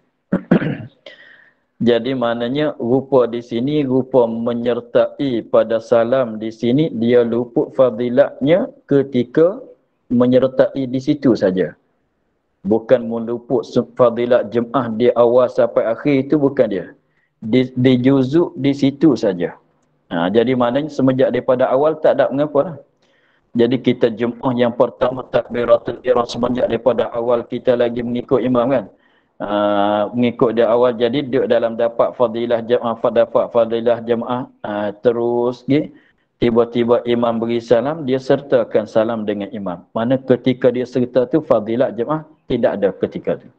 Jadi maknanya rupa di sini, rupa menyertai pada salam di sini, dia luput fadilatnya ketika menyertai di situ saja. Bukan meluput fadilat jemaah di awal sampai akhir, itu bukan dia. Di juzuk di situ saja. Jadi maknanya semenjak daripada awal tak ada mengapa lah. Jadi kita jemaah yang pertama takbiratul ihram semenjak daripada awal kita lagi mengikut imam kan. Mengikut dia awal, jadi dia dalam dapat fadilah jemaah, dapat fadilah jemaah, terus tiba-tiba imam beri salam, dia sertakan salam dengan imam. Mana ketika dia serta tu fadilah jemaah tidak ada ketika tu.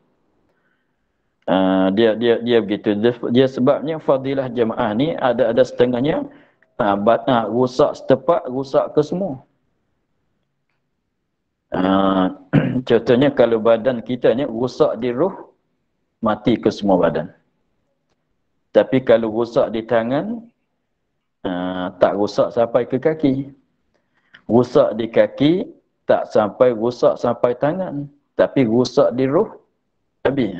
Dia begitu. Dia sebabnya fadilah jemaah ni ada setengahnya rusak setepak, rusak ke semua. Contohnya kalau badan kita ni rusak di ruh, mati ke semua badan. Tapi kalau rusak di tangan, tak rusak sampai ke kaki. Rusak di kaki, tak sampai rusak sampai tangan. Tapi rusak di ruh, habis.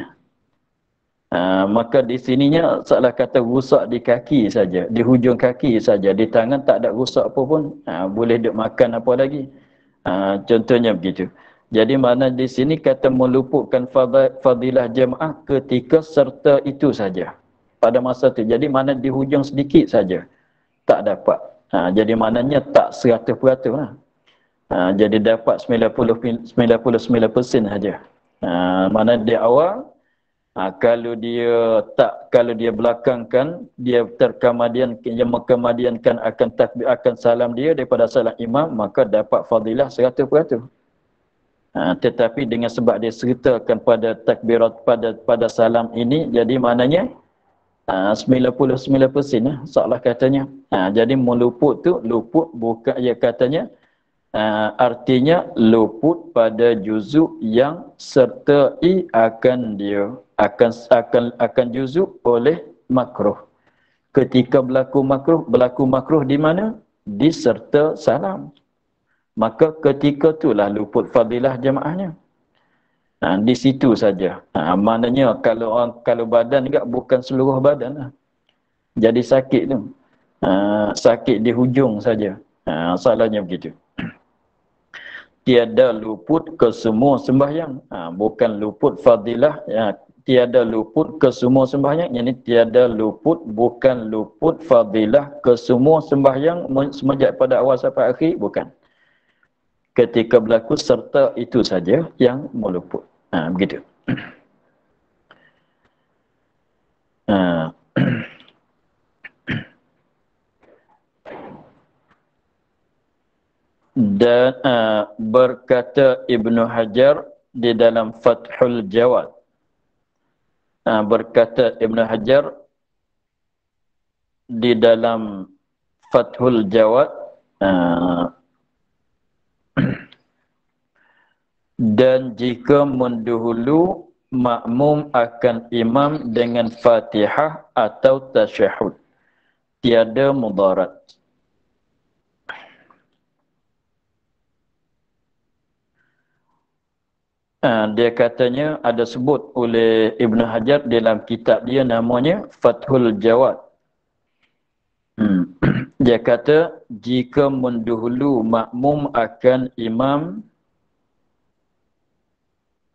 Maka di sininya salah kata rusak di kaki saja, di hujung kaki saja, di tangan tak ada rusak apa pun. Boleh duk makan apa lagi. Contohnya begitu. Jadi mana di sini kata meluputkan fadilah jemaah ketika serta itu saja. Pada masa itu. Jadi mana di hujung sedikit saja. Tak dapat. Jadi maknanya tak 100% lah. Jadi dapat 99% saja. Mana di awal, kalau dia belakangkan, dia yang mengkemadiankan akan takbir, akan salam dia daripada salam imam, maka dapat fadilah 100%. Tetapi dengan sebab dia sertakan pada takbirat pada salam ini, jadi maknanya 99% lah, salah katanya. Jadi meluput tu, luput bukan, ia katanya Artinya luput pada juzuk yang sertai akan dia akan juzuk oleh makruh. Ketika berlaku makruh di mana? Diserta salam. Maka ketika itulah luput fadilah jemaahnya. Di situ saja. Maknanya kalau badan juga bukan seluruh badan lah. Jadi sakit tu. Sakit di hujung saja. Salahnya begitu. Tiada luput ke semua sembahyang. Bukan luput fadilah. Tiada luput ke semua sembahyang. Yang ini tiada luput, bukan luput fadilah ke semua sembahyang semenjak pada awal sampai akhir. Bukan. Ketika berlaku serta itu saja yang meluput. Begitu. Dan berkata Ibnu Hajar di dalam Fathul Jawad. Berkata Ibnu Hajar di dalam Fathul Jawad, dan jika mendahulu makmum akan imam dengan Fatihah atau tasyahud, tiada mudarat. Dia katanya ada sebut oleh Ibn Hajar dalam kitab dia namanya Fathul Jawad. Dia kata jika mendahulu makmum akan imam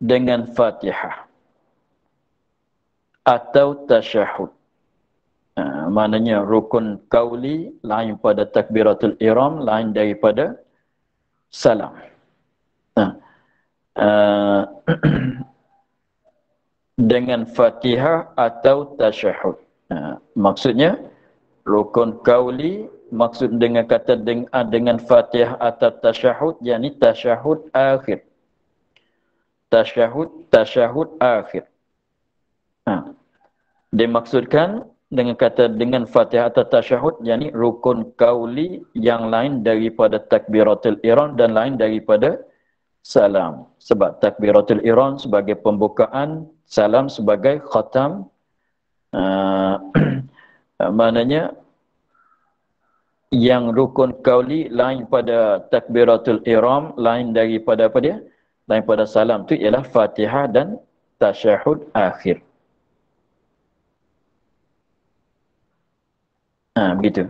dengan Fatihah atau tasyahud. Maknanya rukun qauli lain pada takbiratul ihram, lain daripada salam. Dengan Fatihah atau tasyahud. Maksudnya rukun qauli, maksud dengan kata dengan Fatihah atau tasyahud, yakni tasyahud akhir. Tasyahud akhir. Dimaksudkan dengan kata dengan Fatihah atau tasyahud, yakni rukun qauli yang lain daripada takbiratul ihram dan lain daripada salam. Sebab takbiratul ihram sebagai pembukaan, salam sebagai khatam. Maknanya yang rukun qauli lain pada takbiratul ihram, lain daripada apa dia? Lain pada salam tu ialah Fatihah dan tasyahud akhir. Begitu.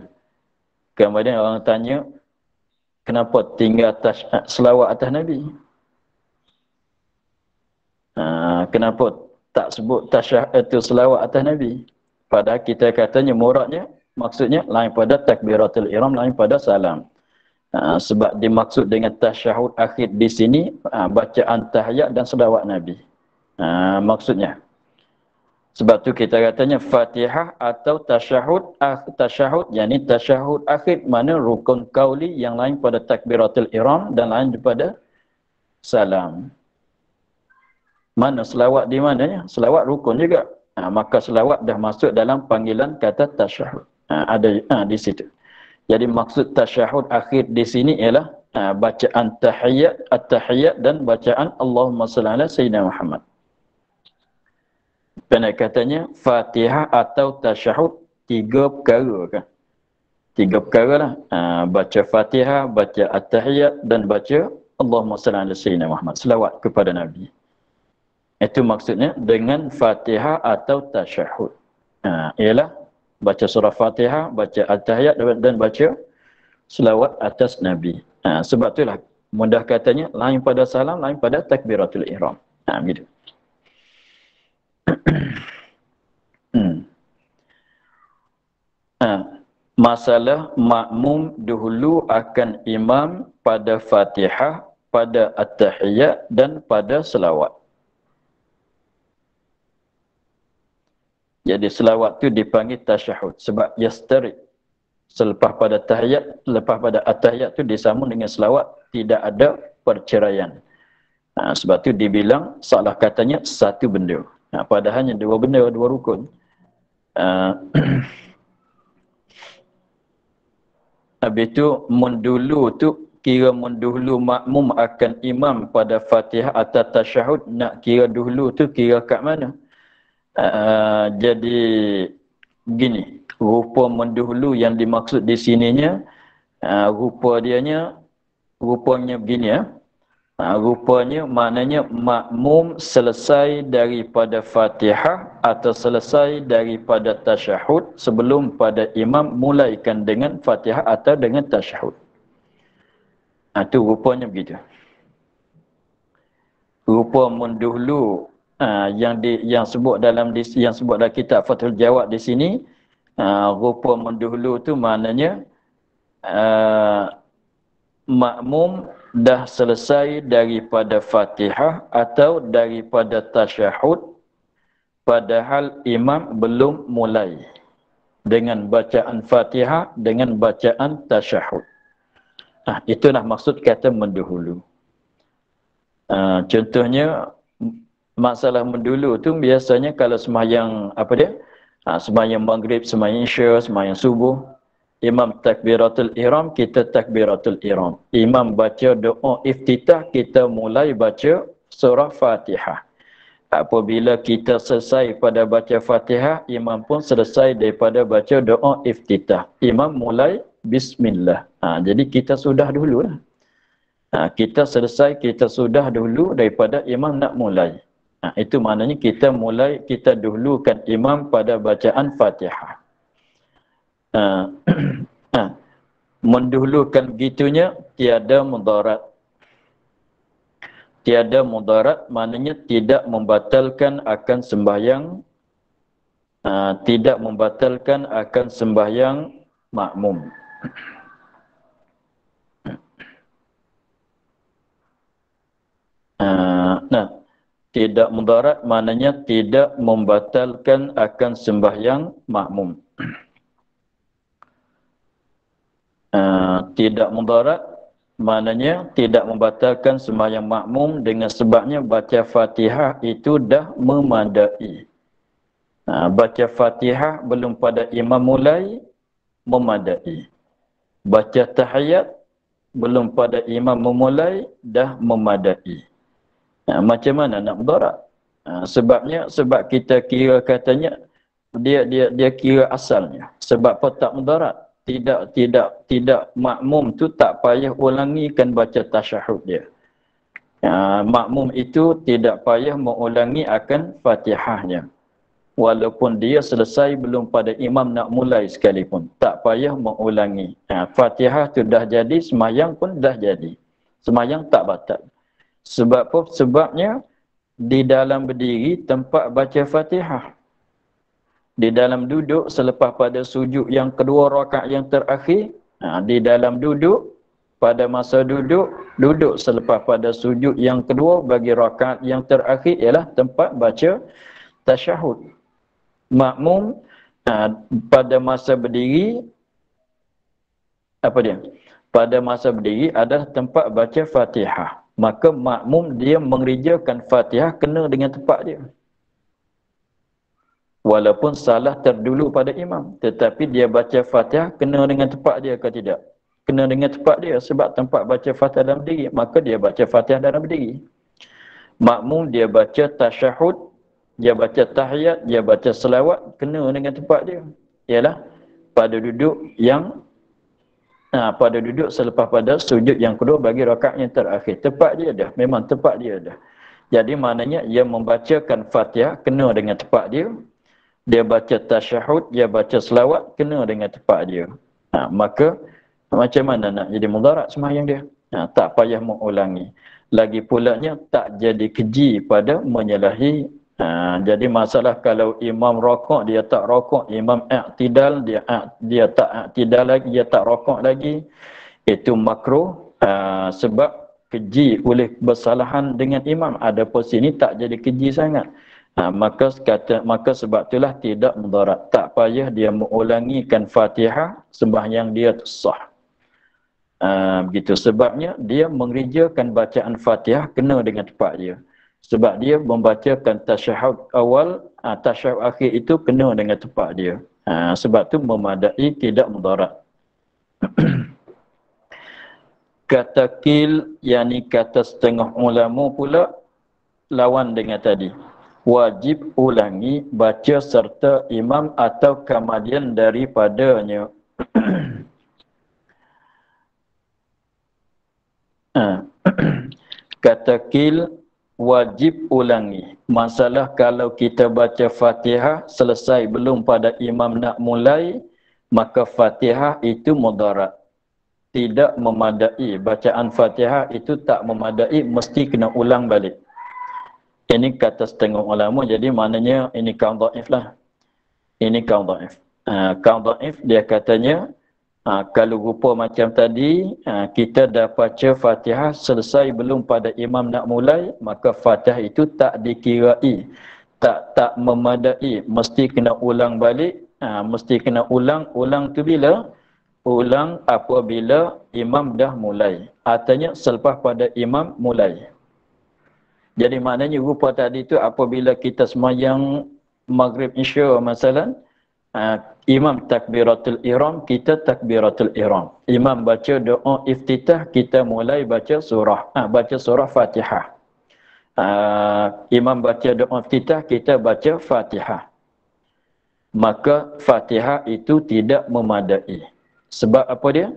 Kemudian orang tanya, kenapa tinggal selawat atas Nabi? Kenapa tak sebut tasyahud itu selawat atas Nabi? Padahal kita katanya muradnya, maksudnya lain pada takbiratul ihram, lain pada salam. Sebab dimaksud dengan tasyahud akhir di sini bacaan tahiyat dan selawat Nabi. Maksudnya. Sebab tu kita katanya Fatihah atau tasyahud, yakni tasyahud akhir, mana rukun qauli yang lain pada takbiratul ihram dan lain daripada salam. Mana selawat di mananya? Selawat rukun juga. Maka selawat dah masuk dalam panggilan kata tasyahud. Ada di situ. Jadi maksud tasyahud akhir di sini ialah bacaan tahiyat, at-tahiyat dan bacaan Allahumma salli ala Sayyidina Muhammad. Pendek katanya Fatihah atau tasyahud tiga perkara kan? Tiga perkara lah. Baca Fatihah, baca at-tahiyat dan baca Allahumma salli ala Sayyidina Muhammad. Selawat kepada Nabi. Itu maksudnya dengan Fatihah atau tasyahud. Ialah baca surah Fatihah, baca at-tahiyat dan baca selawat atas Nabi. Sebab itulah mudah katanya lain pada salam, lain pada takbiratul ihram. Begitu. Masalah makmum dahulu akan imam pada Fatihah, pada at-tahiyat dan pada selawat. Jadi selawat tu dipanggil tasyahud sebab yastari. Selepas pada tahiyat, lepas pada at-tahiyat tu disambung dengan selawat, tidak ada perceraian. Sebab tu dibilang salah katanya satu benda. Padahalnya dua benda, dua rukun. Habis tu mendulu tu kira mendahulu makmum akan imam pada Fatihah atau tasyahud, nak kira dahulu tu kira kat mana? Jadi begini, rupa mendahulu yang dimaksud di sininya, rupanya begini ya. Rupanya maknanya makmum selesai daripada Fatihah atau selesai daripada tasyahud sebelum pada imam mulaikan dengan Fatihah atau dengan tasyahud. Itu rupanya begitu. Rupa mendahulu yang sebut dalam kitab Fathul Jawad di sini, rupa mendahulu tu maknanya makmum dah selesai daripada Fatihah atau daripada tasyahud padahal imam belum mulai dengan bacaan Fatihah dengan bacaan tasyahud. Itulah maksud kata mendahulu. Contohnya masalah mendahulu tu biasanya kalau sembahyang sembahyang maghrib, sembahyang isya, sembahyang subuh, imam takbiratul ihram, kita takbiratul ihram. Imam baca doa iftitah, kita mulai baca surah Fatihah. Apabila kita selesai pada baca Fatihah, imam pun selesai daripada baca doa iftitah. Imam mulai bismillah. Jadi kita sudah dulu lah. Kita selesai, kita sudah dulu daripada imam nak mulai. Itu maknanya kita dahulukan imam pada bacaan Fatihah. Mendahulukan begitunya tiada mudarat. Tiada mudarat maknanya tidak membatalkan akan sembahyang, tidak membatalkan akan sembahyang makmum. Tidak mudarat maknanya tidak membatalkan akan sembahyang makmum. Tidak mudarat maknanya tidak membatalkan sembahyang makmum dengan sebabnya baca Fatihah itu dah memadai. Baca Fatihah belum pada imam mulai, memadai. Baca tahiyat belum pada imam memulai, dah memadai. Macam mana nak mudarat? Sebab kita kira katanya dia kira asalnya. Sebab apa tak mudarat? Tidak makmum tu tak payah ulangikan baca tasyahud dia. Makmum itu tidak payah mengulangi akan Fatihahnya. Walaupun dia selesai belum pada imam nak mulai sekalipun, tak payah mengulangi. Fatihah tu dah jadi, sembahyang pun dah jadi. Sembahyang tak batal. Sebab apa? Sebabnya di dalam berdiri tempat baca Fatihah. Di dalam duduk selepas pada sujud yang kedua rakaat yang terakhir, di dalam duduk pada masa duduk selepas pada sujud yang kedua bagi rakaat yang terakhir ialah tempat baca tasyahud. Makmum pada masa berdiri pada masa berdiri adalah tempat baca Fatihah. Maka makmum dia mengerjakan Fatihah kena dengan tempat dia. Walaupun salah terdulu pada imam, tetapi dia baca Fatihah kena dengan tempat dia ke tidak? Kena dengan tempat dia sebab tempat baca Fatihah dalam berdiri, maka dia baca Fatihah dalam berdiri. Makmum dia baca tasyahud, dia baca tahiyat, dia baca selawat kena dengan tempat dia. Ialah pada duduk selepas pada sujud yang kedua bagi rakaat yang terakhir. Tempat dia dah, memang tempat dia dah. Jadi maknanya ia membacakan Fatihah kena dengan tempat dia. Dia baca tasyahud, dia baca selawat kena dengan tempat dia. Maka macam mana nak jadi mudarat sembahyang dia? Tak payah mengulangi. Lagi pulanya tak jadi keji pada menyalahi. Jadi masalah kalau imam rokok dia tak rokok, imam i'tidal dia tak i'tidal lagi, dia tak rokok lagi, itu makruh sebab keji oleh bersalahan dengan imam. Adapun sini tak jadi keji sangat. Maka sebab itulah tidak mudarat. Tak payah dia mengulangikan Fatihah, sembahyang dia sah. Begitu sebabnya dia mengerjakan bacaan Fatihah kena dengan tempat dia. Sebab dia membacakan tasyahud awal, tasyahud akhir itu kena dengan tempat dia. Sebab tu memadai, tidak mudarat. Kata kil, yakni kata setengah ulama pula lawan dengan tadi. Wajib ulangi baca serta imam atau kemudian daripadanya. Kata kil, wajib ulangi. Masalah kalau kita baca Fatihah selesai belum pada imam nak mulai, maka Fatihah itu mudarat. Tidak memadai. Bacaan Fatihah itu tak memadai, mesti kena ulang balik. Ini kata setengah ulama, jadi maknanya ini kaum dhaif lah. Ini kaum dhaif. Kaum dhaif dia katanya, kalau rupa macam tadi, kita dah baca Fatihah selesai belum pada imam nak mulai, maka Fatihah itu tak dikirai, tak memadai, mesti kena ulang balik. Mesti kena ulang tu bila? Ulang apabila imam dah mulai. Artinya selepas pada imam mulai. Jadi maknanya rupa tadi tu apabila kita sembahyang maghrib isya masalan, imam takbiratul ihram, kita takbiratul ihram. Imam baca doa iftitah, kita mulai baca surah, baca surah Fatihah. Imam baca doa iftitah, kita baca Fatihah. Maka Fatihah itu tidak memadai. Sebab apa dia?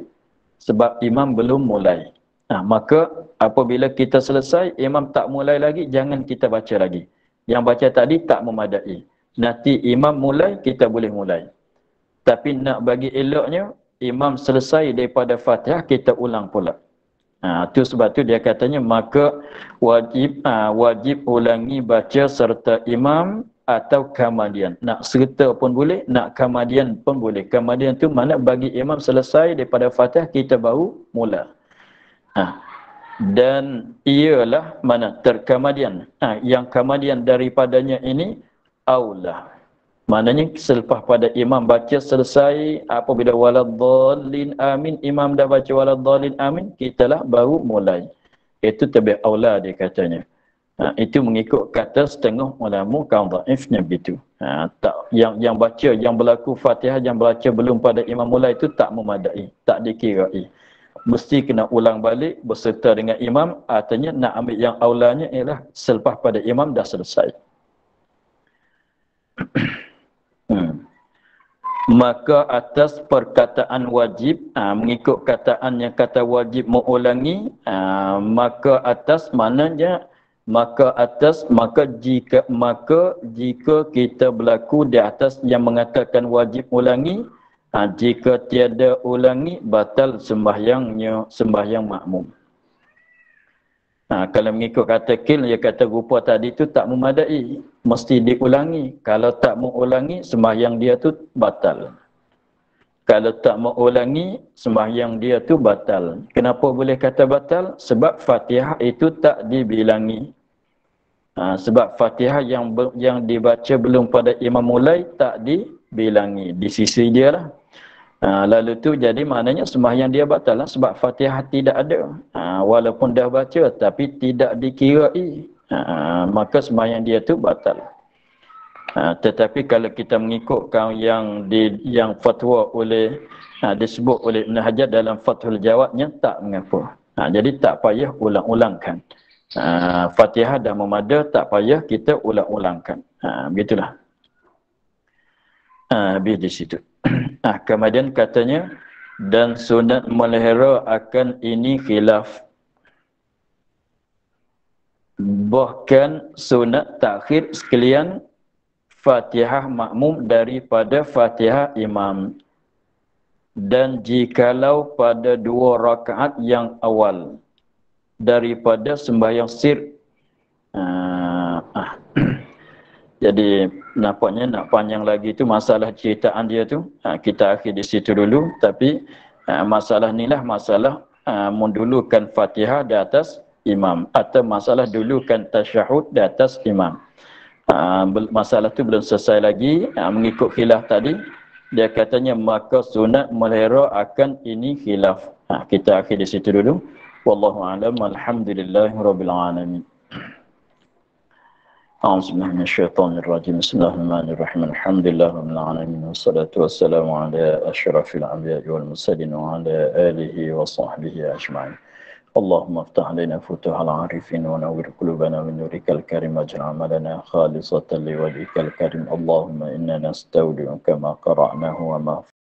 Sebab imam belum mulai. Maka apabila kita selesai, imam tak mulai lagi, jangan kita baca lagi. Yang baca tadi tak memadai. Nanti imam mulai, kita boleh mulai. Tapi nak bagi eloknya, imam selesai daripada Fatihah, kita ulang pula. Tu sebab tu dia katanya, maka wajib ulangi baca serta imam atau kamadian. Nak serta pun boleh, nak kamadian pun boleh. Kamadian tu mana bagi imam selesai daripada Fatihah, kita baru mula. Dan ialah mana terkamadian. Yang kamadian daripadanya ini aula. Maknanya selepas pada imam baca selesai, apabila waladhdallin amin, imam dah baca waladhdallin amin, kitalah baru mulai. Itu lebih aula dia katanya. Itu mengikut kata setengah ulama kaum dhaifnya begitu. Tak yang baca, yang berlaku Fatihah, yang baca belum pada imam mulai itu tak memadai, tak dikirai. Mesti kena ulang balik berserta dengan imam. Artinya nak ambil yang aulanya ialah selepas pada imam dah selesai. Maka atas perkataan wajib, mengikut kataan yang kata wajib mengulangi, maka atas maknanya maka jika kita berlaku di atas yang mengatakan wajib ulangi, jika tiada ulangi batal sembahyang makmum. Kalau mengikut kata kil, dia kata rupa tadi tu tak memadai, mesti diulangi. Kalau tak mengulangi, sembahyang dia tu batal. Kalau tak mengulangi, sembahyang dia tu batal. Kenapa boleh kata batal? Sebab Fatihah itu tak dibilangi. Sebab Fatihah yang dibaca belum pada imam mulai tak dibilangi. Di sisi dia lah. Lalu tu jadi maknanya sembahyang dia batal lah, sebab Fatihah tidak ada. Walaupun dah baca tapi tidak dikirai, maka sembahyang dia tu batal. Tetapi kalau kita mengikut yang fatwa oleh disebut oleh Ibn Hajar dalam Fathul Jawabnya, tak mengapa. Jadi tak payah ulang-ulangkan. Fatihah dah memada, tak payah kita ulang-ulangkan. Begitulah. Habis di situ. Kemudian katanya, dan sunat melihara akan ini khilaf. Bahkan sunat takhir sekalian Fatihah makmum daripada Fatihah imam. Dan jikalau pada 2 rakaat yang awal daripada sembahyang sir. Jadi nampaknya nak panjang lagi tu masalah ceritaan dia tu. Kita akhir di situ dulu. Tapi masalah ni lah masalah mendulukan Fatihah di atas imam. Atau masalah dulukan tasyahud di atas imam. Masalah tu belum selesai lagi. Mengikut khilaf tadi, dia katanya maka sunat melihara akan ini khilaf. Kita akhir di situ dulu. Wallahu a'lam. Alhamdulillahirabbil alamin. A'udzubillahi minasyaitonir rajim. Bismillahirrahmanirrahim. Alhamdulillahirabbil alamin. Wassalatu wassalamu ala asyrafil anbiya'i wal mursalin wa ala alihi wa sahbihi ajma'in. اللهم افتح علينا فتوح العارفين ونور قلوبنا من نورك الكريم واجعل عملنا خالصة لوجهك الكريم اللهم إنا نستودعك ما قرأناه وما